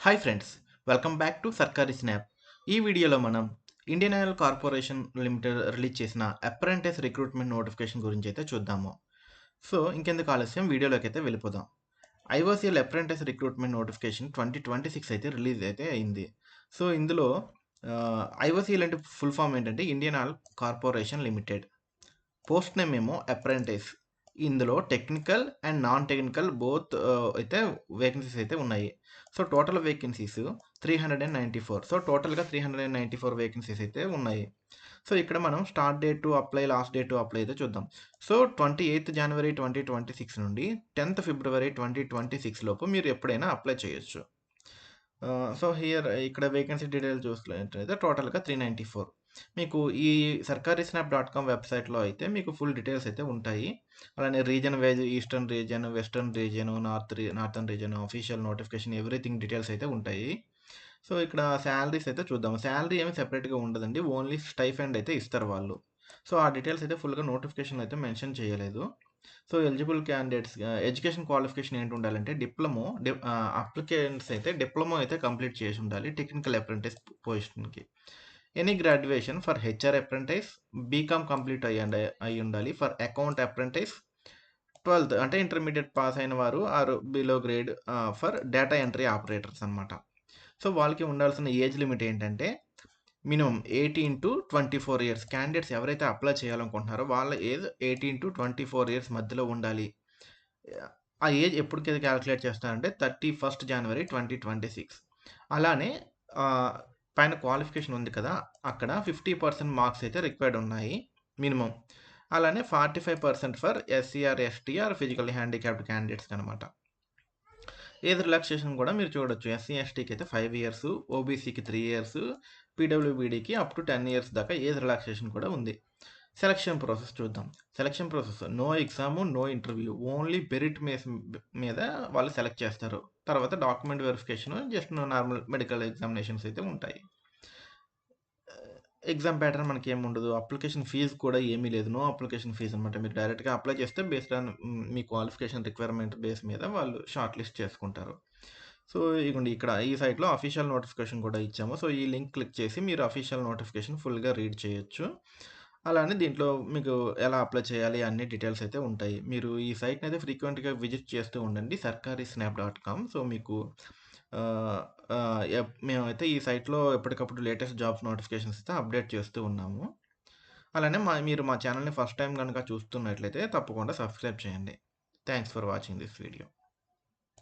Hi friends, welcome back to సర్కారీ snap. ఈ వీడియోలో మనం Indian oil corporation limited release చేసిన అప్రెంటిస్ రిక్రూట్మెంట్ నోటిఫికేషన్ గురించి అయితే చూద్దాము. సో ఇంకెందుకు ఆలస్యం, వీడియోలోకి అయితే వెళ్ళిపోదాం. ఐఓసీఎల్ అప్రెంటిస్ రిక్రూట్మెంట్ నోటిఫికేషన్ 2026 అయితే రిలీజ్ అయితే అయింది. సో ఇందులో ఐఓసీఎల్ అంటే ఫుల్ ఫామ్ ఏంటంటే Indian oil corporation limited. Post name ఏమో అప్రెంటిస్. ఇందులో technical and non technical both అయితే వేకెన్సీస్ అయితే ఉన్నాయి. So total vacancies 394. సో టోటల్గా 394 వేకెన్సీస్ అయితే ఉన్నాయి. సో ఇక్కడ మనం start date to apply, last date to apply అయితే చూద్దాం. సో 28th జనవరి 2026 నుండి 10th ఫిబ్రవరి 2026 లోపు మీరు ఎప్పుడైనా అప్లై చేయొచ్చు. సో హియర్ ఇక్కడ వేకెన్సీ డీటెయిల్ చూసుకున్నట్లయితే టోటల్గా 394. మీకు ఈ సర్కారీ స్నాప్ డాట్ కామ్ వెబ్సైట్లో అయితే మీకు ఫుల్ డీటెయిల్స్ అయితే ఉంటాయి. అలానే reason wise eastern region, western region, northern region, official notification, everything details అయితే ఉంటాయి. సో ఇక్కడ శాలరీస్ అయితే చూద్దాం. శాలరీ ఏమి సెపరేట్గా ఉండదండి, ఓన్లీ స్టైఫండ్ అయితే ఇస్తారు వాళ్ళు. సో ఆ డీటెయిల్స్ అయితే ఫుల్గా నోటిఫికేషన్ అయితే మెన్షన్ చేయలేదు. So eligible candidates education qualification ఏంటి ఉండాలంటే అప్లికెంట్స్ అయితే డిప్లొమా అయితే కంప్లీట్ చేసి ఉండాలి టెక్నికల్ అప్రెంటిస్ పొజిషన్కి. Any graduation for HR apprentice, BCom complete అయ్యి ఉండాలి. ఫర్ అకౌంట్ అప్రెంటిస్ 12th అంటే ఇంటర్మీడియట్ పాస్ అయిన వారు or below grade. For data entry operators అనమాట. సో వాళ్ళకి ఉండాల్సిన ఏజ్ లిమిట్ ఏంటంటే మినిమం 18 to 24 ఇయర్స్. క్యాండిడేట్స్ ఎవరైతే అప్లై చేయాలనుకుంటున్నారో వాళ్ళ ఏజ్ 18 to 24 ఇయర్స్ మధ్యలో ఉండాలి. ఆ ఏజ్ ఎప్పటికైతే క్యాలిక్యులేట్ చేస్తారంటే 31st జనవరి 2026. అలానే పైన క్వాలిఫికేషన్ ఉంది కదా, అక్కడ 50% మార్క్స్ అయితే రిక్వైర్డ్ ఉన్నాయి మినిమం. అలానే 45% for SC or, ST or physically handicapped క్యాండిడేట్స్కి అనమాట. ఏజ్ రిలాక్సేషన్ కూడా మీరు చూడొచ్చు. ఎస్సీ ఎస్టీకి అయితే 5 ఇయర్స్, ఓబీసీకి 3 ఇయర్స్, పీడబ్ల్యూబీడీకి అప్ టు 10 ఇయర్స్ దాకా ఏజ్ రిలాక్సేషన్ కూడా ఉంది. సెలక్షన్ ప్రాసెస్ చూద్దాం. Selection process no exam, no interview, only merit మీద వాళ్ళు సెలెక్ట్ చేస్తారు. తర్వాత document verification, just normal medical examinations అయితే ఉంటాయి. ఎగ్జామ్ ప్యాటర్న్ మనకి ఏమి ఉండదు. అప్లికేషన్ ఫీజు కూడా ఏమీ లేదు. నో అప్లికేషన్ ఫీజు అనమాట. మీరు డైరెక్ట్గా అప్లై చేస్తే based on me qualification requirement base మీద వాళ్ళు షార్ట్ లిస్ట్ చేసుకుంటారు. సో ఇగోండి ఇక్కడ ఈ సైట్లో అఫీషియల్ నోటిఫికేషన్ కూడా ఇచ్చాము. సో ఈ లింక్ క్లిక్ చేసి మీరు అఫీషియల్ నోటిఫికేషన్ ఫుల్గా రీడ్ చేయొచ్చు. అలానే దీంట్లో మీకు ఎలా అప్లై చేయాలి అన్ని డీటెయిల్స్ అయితే ఉంటాయి. మీరు ఈ సైట్ని అయితే ఫ్రీక్వెంట్గా విజిట్ చేస్తూ ఉండండి, sarkarisnap.com. సో మీకు మేమైతే ఈ సైట్లో ఎప్పటికప్పుడు లేటెస్ట్ జాబ్స్ నోటిఫికేషన్స్ అయితే అప్డేట్ చేస్తూ ఉన్నాము. అలానే మీరు మా ఛానల్ని ఫస్ట్ టైం కనుక చూస్తున్నట్లయితే తప్పకుండా సబ్స్క్రైబ్ చేయండి. Thanks for watching this video.